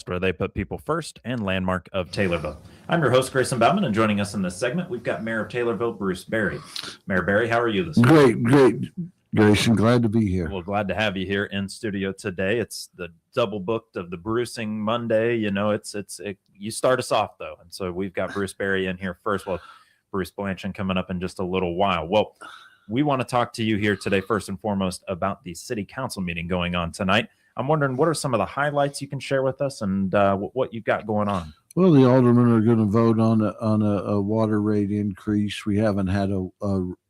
where they put people first and landmark of Taylorville. I'm your host, Grayson Bauman, and joining us in this segment, we've got Mayor of Taylorville, Bruce Berry. Mayor Berry, how are you this week? Great, Grayson. Glad to be here. Well, glad to have you here in studio today. It's the double booked of the Brucing Monday. You know, you start us off though, and so we've got Bruce Berry in here first. Well, Bruce Blanchard coming up in just a little while. Well, we want to talk to you here today first and foremost about the city council meeting going on tonight. I'm wondering, what are some of the highlights you can share with us, and what you've got going on? Well, the aldermen are going to vote on a water rate increase. We haven't had a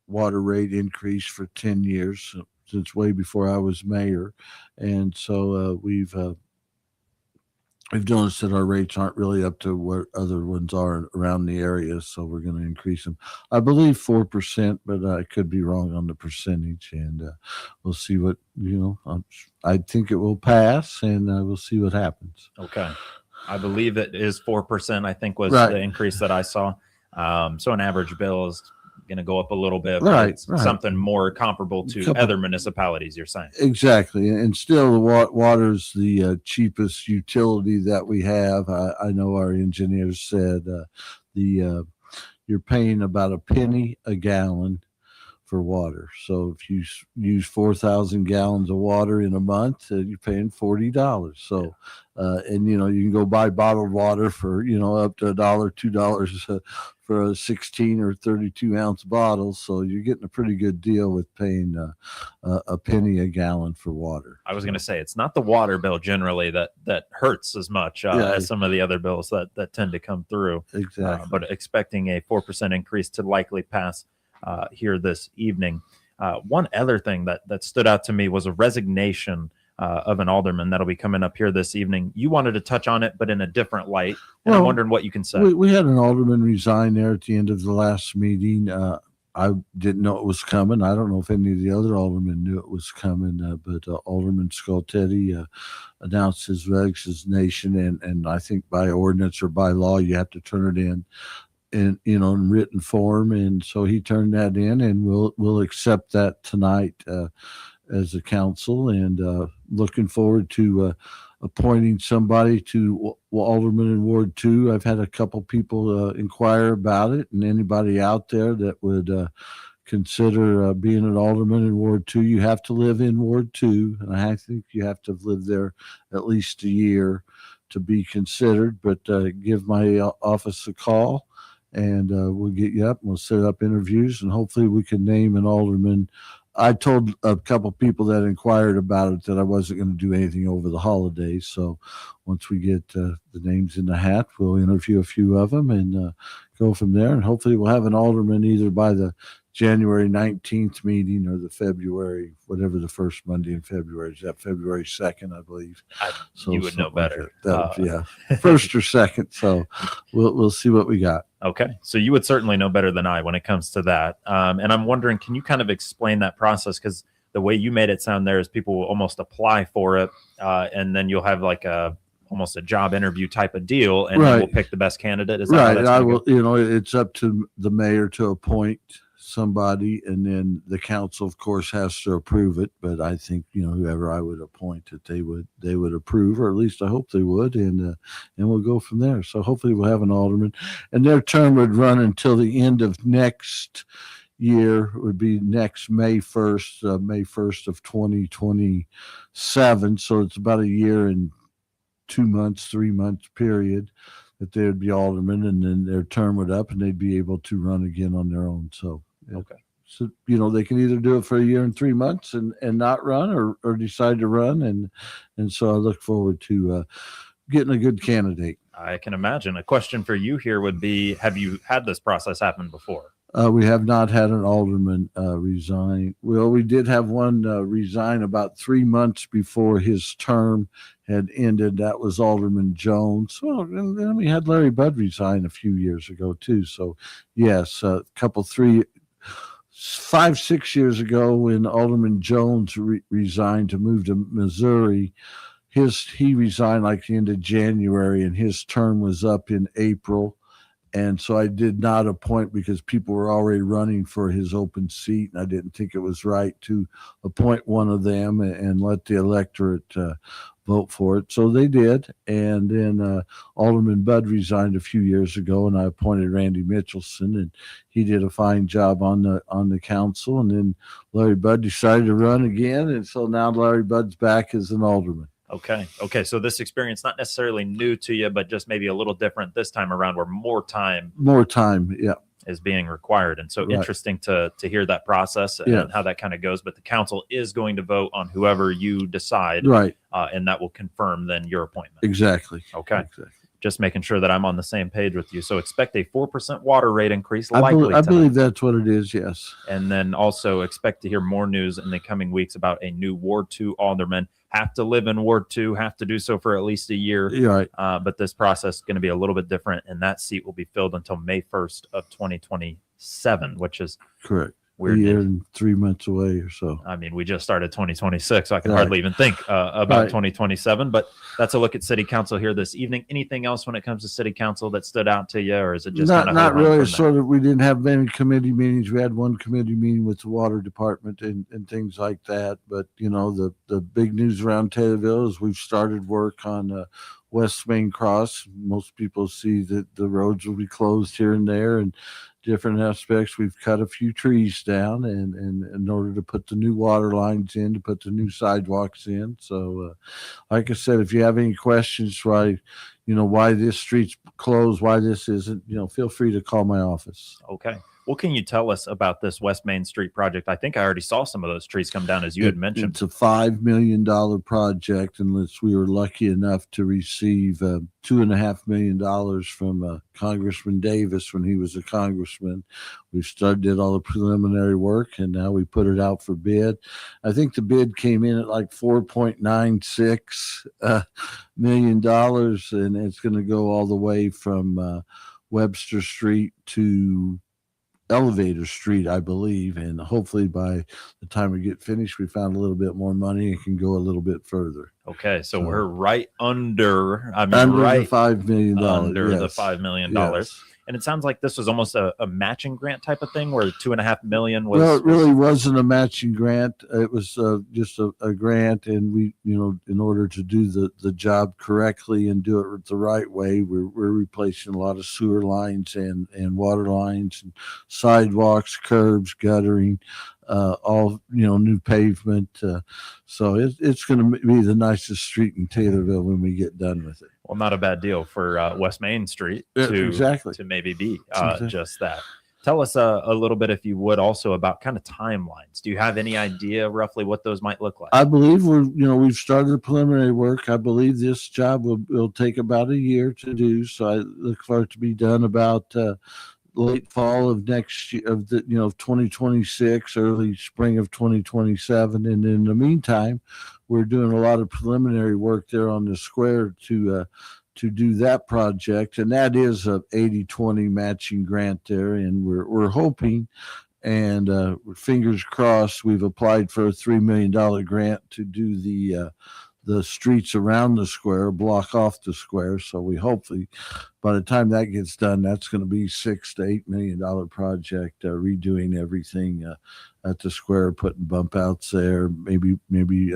water rate increase for 10 years, since way before I was mayor, and so we've noticed that our rates aren't really up to what other ones are around the area, so we're going to increase them. I believe 4%, but I could be wrong on the percentage, and we'll see what, I think it will pass, and we'll see what happens. Okay. I believe it is 4%, I think was the increase that I saw. So an average bill is going to go up a little bit, but it's something more comparable to other municipalities, you're saying. Exactly. And still, water's the cheapest utility that we have. I know our engineers said you're paying about a penny a gallon for water. So if you use 4,000 gallons of water in a month, you're paying $40. So, and you can go buy bottled water for, up to $1, $2 for a 16 or 32 ounce bottle. So you're getting a pretty good deal with paying a penny a gallon for water. I was going to say, it's not the water bill generally that hurts as much as some of the other bills that tend to come through. Exactly. But expecting a 4% increase to likely pass here this evening. One other thing that stood out to me was a resignation of an alderman that'll be coming up here this evening. You wanted to touch on it, but in a different light. And I'm wondering what you can say. We had an alderman resign there at the end of the last meeting. I didn't know it was coming. I don't know if any of the other aldermen knew it was coming, but Alderman Skoltedi announced his resignation, and I think by ordinance or by law, you have to turn it in written form, and so he turned that in, and we'll accept that tonight as a council, and looking forward to appointing somebody to alderman in Ward 2. I've had a couple people inquire about it, and anybody out there that would consider being an alderman in Ward 2, you have to live in Ward 2, and I think you have to have lived there at least a year to be considered, but give my office a call, and we'll get you up, and we'll set up interviews, and hopefully we can name an alderman. I told a couple people that inquired about it that I wasn't going to do anything over the holidays. So once we get the names in the hat, we'll interview a few of them and go from there. And hopefully we'll have an alderman either by the January 19th meeting or the February, whatever the first Monday in February is. That February 2nd, I believe. So you would know better. First or second. So we'll see what we got. Okay. So you would certainly know better than I when it comes to that. And I'm wondering, can you kind of explain that process? Because the way you made it sound there is people will almost apply for it, and then you'll have like almost a job interview type of deal, and then we'll pick the best candidate. Is that right? I will. It's up to the mayor to appoint somebody, and then the council, of course, has to approve it. But I think whoever I would appoint, that they would approve, or at least I hope they would, and we'll go from there. So hopefully we'll have an alderman, and their term would run until the end of next year. It would be next May 1st of 2027. So it's about a year and 2 months, 3 months period that they would be aldermen, and then their term would up, and they'd be able to run again on their own. So okay. So they can either do it for a year and 3 months and not run, or decide to run, and so I look forward to getting a good candidate. I can imagine. A question for you here would be: have you had this process happen before? We have not had an alderman resign. Well, we did have one resign about 3 months before his term had ended. That was Alderman Jones. Well, and then we had Larry Budd resign a few years ago too. So yes, 5, 6 years ago, when Alderman Jones resigned to move to Missouri, he resigned like the end of January, and his term was up in April. And so I did not appoint because people were already running for his open seat, and I didn't think it was right to appoint one of them and let the electorate vote for it. So they did, and then Alderman Budd resigned a few years ago, and I appointed Randy Mitchelson, and he did a fine job on the council. And then Larry Budd decided to run again, and so now Larry Budd's back as an alderman. Okay. So this experience not necessarily new to you, but just maybe a little different this time around, where more time, yeah, is being required. And so Right. Interesting to hear that process and how that kind of goes. But the council is going to vote on whoever you decide, right, and that will confirm then your appointment. exactly. Okay. Exactly. Just making sure that I'm on the same page with you. So expect a 4% water rate increase. I Likely believe that's what it is. Yes. And then also expect to hear more news in the coming weeks about a new Ward 2 alderman. Have to live in Ward 2, have to do so for at least a year. You're right. But this process is going to be a little bit different, and that seat will be filled until May 1st of 2027, which is Correct. weird. A year and 3 months away or so. I mean, we just started 2026, so I can Right. hardly even think about Right. 2027. But that's a look at City Council here this evening. Anything else when it comes to City Council that stood out to you, or is it just Not really? Sort of. We didn't have many committee meetings. We had one committee meeting with the water department and things like that. But the big news around Taylorville is we've started work on West Main Cross. Most people see that the roads will be closed here and there, and different aspects. We've cut a few trees down, and in order to put the new water lines in, to put the new sidewalks in. So, like I said, if you have any questions, why this street's closed, why this isn't, feel free to call my office. Okay. What can you tell us about this West Main Street project? I think I already saw some of those trees come down, as you had mentioned. It's a $5 million project, unless we were lucky enough to receive $2.5 million from Congressman Davis when he was a congressman. We did all the preliminary work, and now we put it out for bid. I think the bid came in at like $4.96 million, and it's going to go all the way from Webster Street to Elevator Street, I believe, and hopefully by the time we get finished, we found a little bit more money and can go a little bit further. Okay, so we're right under. The $5 million. Under yes. the $5 million. Yes. And it sounds like this was almost a matching grant type of thing, where $2.5 million was. Well, it really wasn't a matching grant. It was just a grant, and we, in order to do the job correctly and do it the right way, we're replacing a lot of sewer lines and water lines and sidewalks, curbs, guttering, all new pavement. So it's going to be the nicest street in Taylorville when we get done with it. Well, not a bad deal for West Main Street to maybe be just that. Tell us a little bit, if you would, also about kind of timelines. Do you have any idea roughly what those might look like? I believe we've started the preliminary work. I believe this job will take about a year to do. So I look for it to be done about late fall of next year, of 2026, early spring of 2027. And in the meantime, we're doing a lot of preliminary work there on the square to do that project, and that is a 80-20 matching grant there. And we're hoping, and fingers crossed, we've applied for a $3 million grant to do the streets around the square, block off the square. So we hopefully, by the time that gets done, that's going to be $6 to $8 million project, redoing everything at the square, putting bump outs there, maybe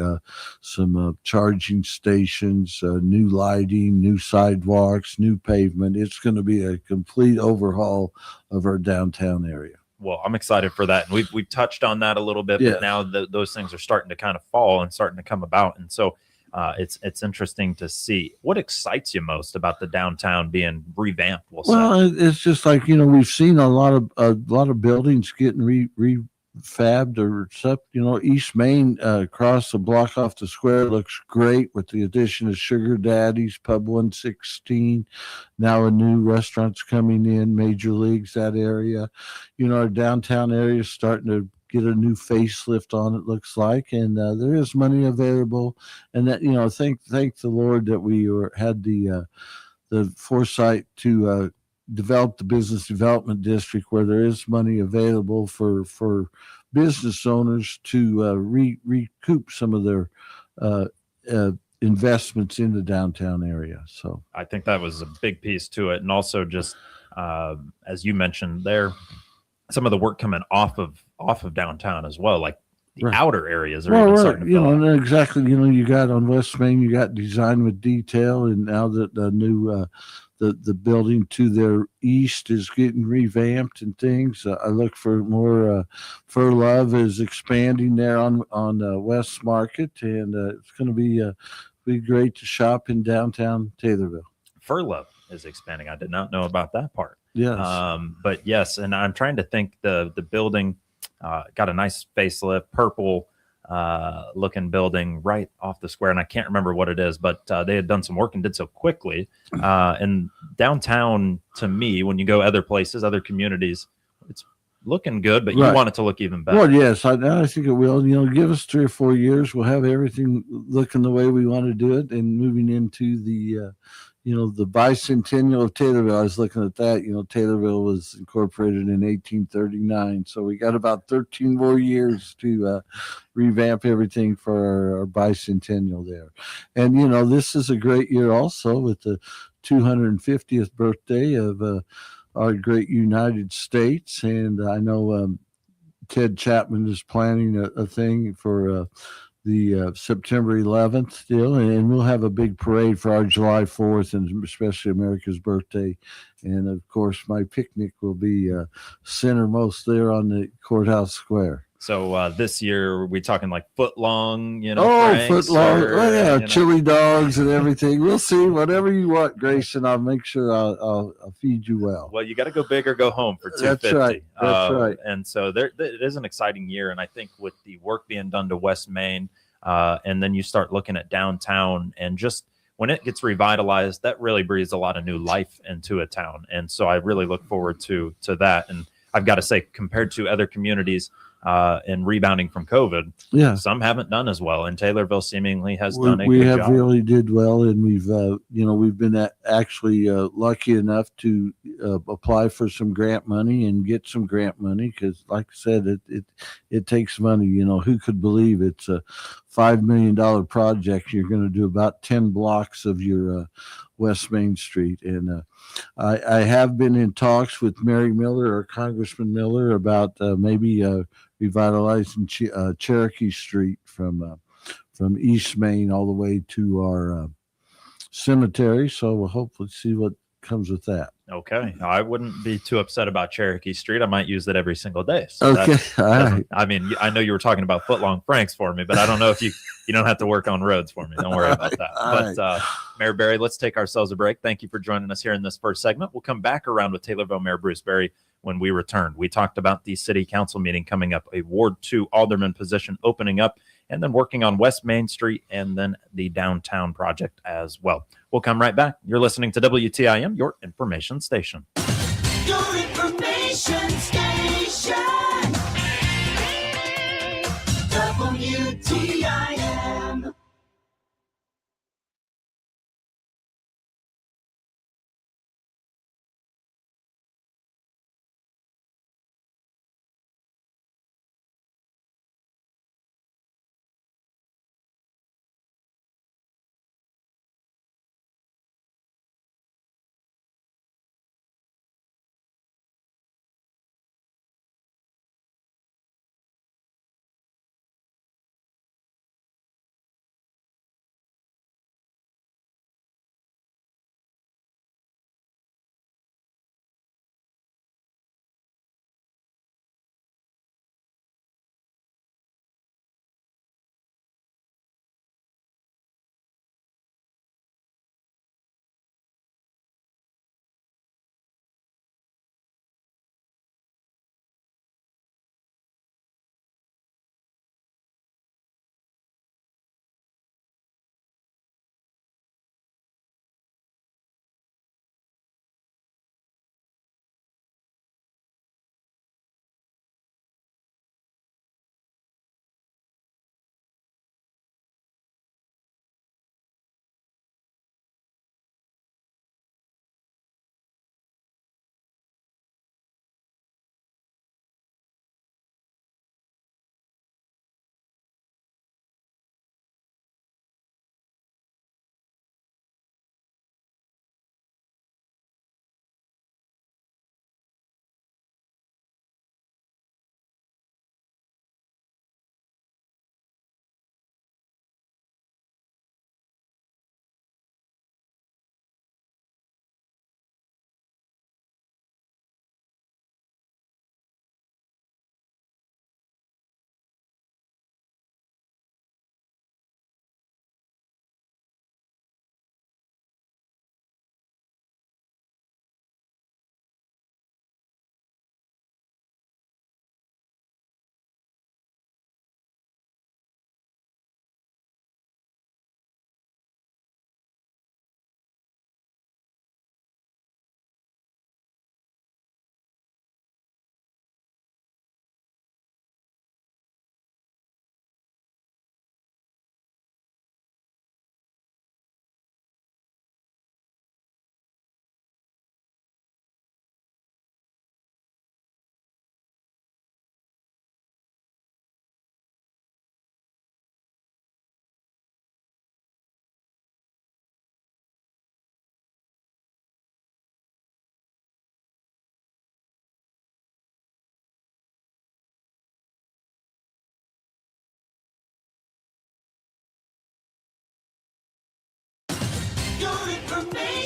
some charging stations, new lighting, new sidewalks, new pavement. It's going to be a complete overhaul of our downtown area. Well, I'm excited for that. And we've touched on that a little bit, but now those things are starting to kind of fall and starting to come about. And so it's interesting to see. What excites you most about the downtown being revamped? It's just like, we've seen a lot of buildings getting refabbed or stuff. East Main across the block off the square looks great with the addition of Sugar Daddy's, Pub 116. Now a new restaurant's coming in, Major Leagues, that area. Our downtown area is starting to get a new facelift on it, looks like, and there is money available. And that, thank the Lord that we had the foresight to develop the business development district, where there is money available for business owners to recoup some of their investments in the downtown area. So I think that was a big piece to it, and also just as you mentioned there, some of the work coming off of downtown as well, like the Right. outer areas are Well, even right, starting to fill up. and exactly. You got on West Main, you got design with detail, and now that the new the building to their east is getting revamped and things. I look for more. Fur Love is expanding there on West Market, and it's going to be great to shop in downtown Taylorville. Furlough is expanding. I did not know about that part. Yes. But yes, and I'm trying to think the building got a nice facelift, purple looking building right off the square, and I can't remember what it is, but they had done some work and did so quickly. And downtown, to me, when you go other places, other communities, it's looking good, but you Right. want it to look even better. Well, yes, I think it will. Give us 3 or 4 years, we'll have everything looking the way we want to do it, and moving into the bicentennial of Taylorville. I was looking at that. Taylorville was incorporated in 1839, so we got about 13 more years to revamp everything for our bicentennial there. And this is a great year also with the 250th birthday of our great United States, and I know Ted Chapman is planning a thing for the September 11th deal, and we'll have a big parade for our July 4th, and especially America's birthday. And of course, my picnic will be centermost there on the courthouse square. So this year, we talking like foot long, Oh, Franks, foot long! or, Oh, yeah, chili dogs and everything. We'll see. Whatever you want, Grayson. I'll make sure I'll feed you well. Well, you got to go big or go home for 250. That's right. That's right. And so it is an exciting year. And I think with the work being done to West Main, and then you start looking at downtown, and just when it gets revitalized, that really breathes a lot of new life into a town. And so I really look forward to that. And I've got to say, compared to other communities and rebounding from COVID, Yeah. some haven't done as well. And Taylorville seemingly has we, done a we good have job. really did well, and we've been actually lucky enough to apply for some grant money and get some grant money, because like I said, it takes money. Who could believe it's a $5 million project? You're going to do about 10 blocks of your West Main Street. And I have been in talks with Mary Miller or Congressman Miller about maybe revitalizing Cherokee Street from East Main all the way to our cemetery. So we'll hopefully see what comes with that. Okay, I wouldn't be too upset about Cherokee Street. I might use it every single day. So Okay, all right. I mean, I know you were talking about footlong Franks for me, but I don't know if you don't have to work on roads for me. Don't worry about that. But Mayor Berry, let's take ourselves a break. Thank you for joining us here in this first segment. We'll come back around with Taylorville Mayor Bruce Berry when we return. We talked about the city council meeting coming up, a Ward 2 alderman position opening up, and then working on West Main Street and then the downtown project as well. We'll come right back. You're listening to WTIM, your information station. Your information station. WTIM.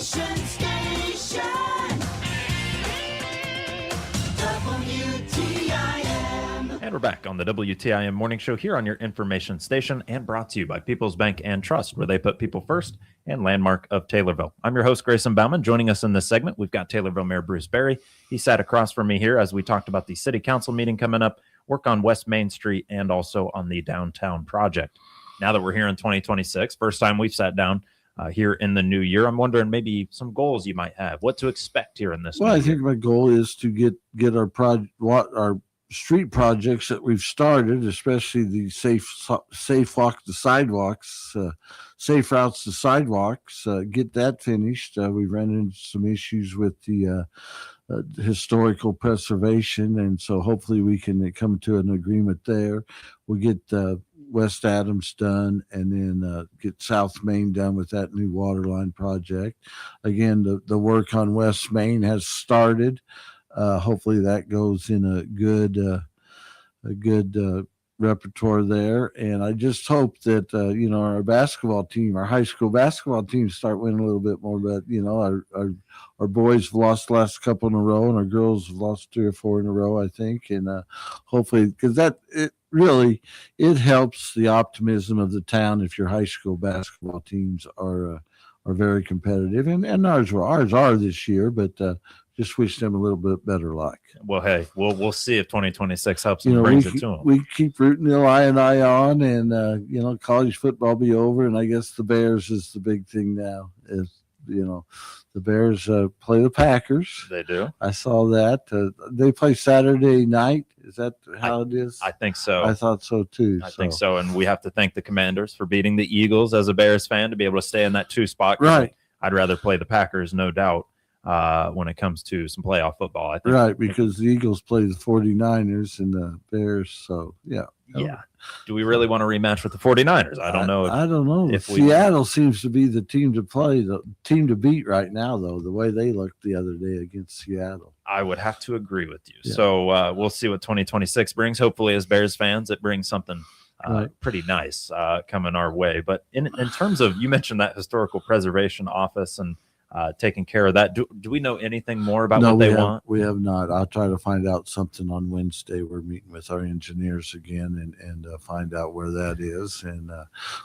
station. WTIM. And we're back on the WTIM Morning Show here on your information station and brought to you by People's Bank and Trust, where they put people first and Landmark of Taylorville. I'm your host, Grayson Bauman. Joining us in this segment, we've got Taylorville Mayor Bruce Berry. He sat across from me here as we talked about the city council meeting coming up, work on West Main Street, and also on the downtown project. Now that we're here in 2026, first time we've sat down here in the new year, I'm wondering maybe some goals you might have, what to expect here in this Well, new I year. think my goal is to get our street projects that we've started, especially the safe walk to sidewalks, safe routes to sidewalks, get that finished. We've run into some issues with the historical preservation, and so hopefully we can come to an agreement there. We'll get West Adams done, and then get South Main done with that new water line project. Again, the work on West Main has started. Hopefully that goes in a good repertoire there, and I just hope that our basketball team, our high school basketball team, start winning a little bit more. But our boys have lost the last couple in a row, and our girls have lost 3 or 4 in a row, I think, and hopefully, because it helps the optimism of the town if your high school basketball teams are very competitive, and ours are this year, but just wish them a little bit better luck. Well, hey, we'll see if 2026 helps and brings it to them. We keep rooting Illini on, and college football be over, and I guess the Bears is the big thing now. The Bears play the Packers. They do. I saw that. They play Saturday night. Is that how it is? I think so. I thought so too. I think so, and we have to thank the Commanders for beating the Eagles as a Bears fan to be able to stay in that 2 spot. Right. I'd rather play the Packers, no doubt, when it comes to some playoff football. I think. Right, because the Eagles play the 49ers and the Bears. So, yeah. Yeah. Do we really want to rematch with the 49ers? I don't know. I don't know. If Seattle seems to be the team to play, the team to beat right now, though, the way they looked the other day against Seattle. I would have to agree with you. Yeah. So we'll see what 2026 brings. Hopefully, as Bears fans, it brings something pretty nice coming our way. But in terms of, you mentioned that historical preservation office and taking care of that. Do we know anything more about what they want? We have not. I'll try to find out something on Wednesday. We're meeting with our engineers again and find out where that is, and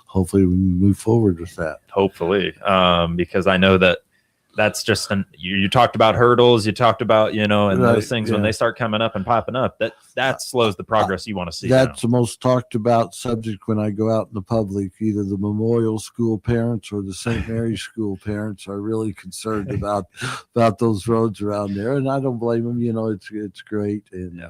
hopefully we can move forward with that. Hopefully, because I know that's just you talked about hurdles, you talked about and those things when they start coming up and popping up, that slows the progress you want to see. That's the most talked about subject when I go out in the public. Either the Memorial School parents or the St. Mary's School parents are really concerned about those roads around there, and I don't blame them. It's great, and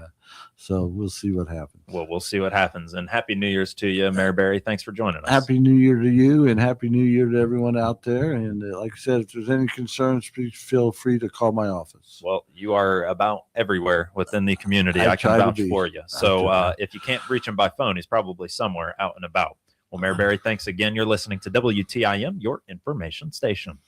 so we'll see what happens. Well, we'll see what happens. And Happy New Year's to you, Mayor Berry. Thanks for joining us. Happy New Year to you, and Happy New Year to everyone out there. And like I said, if there's any concerns, please feel free to call my office. Well, you are about everywhere within the community. I can vouch for you. So if you can't reach him by phone, he's probably somewhere out and about. Well, Mayor Berry, thanks again. You're listening to WTIM, your information station.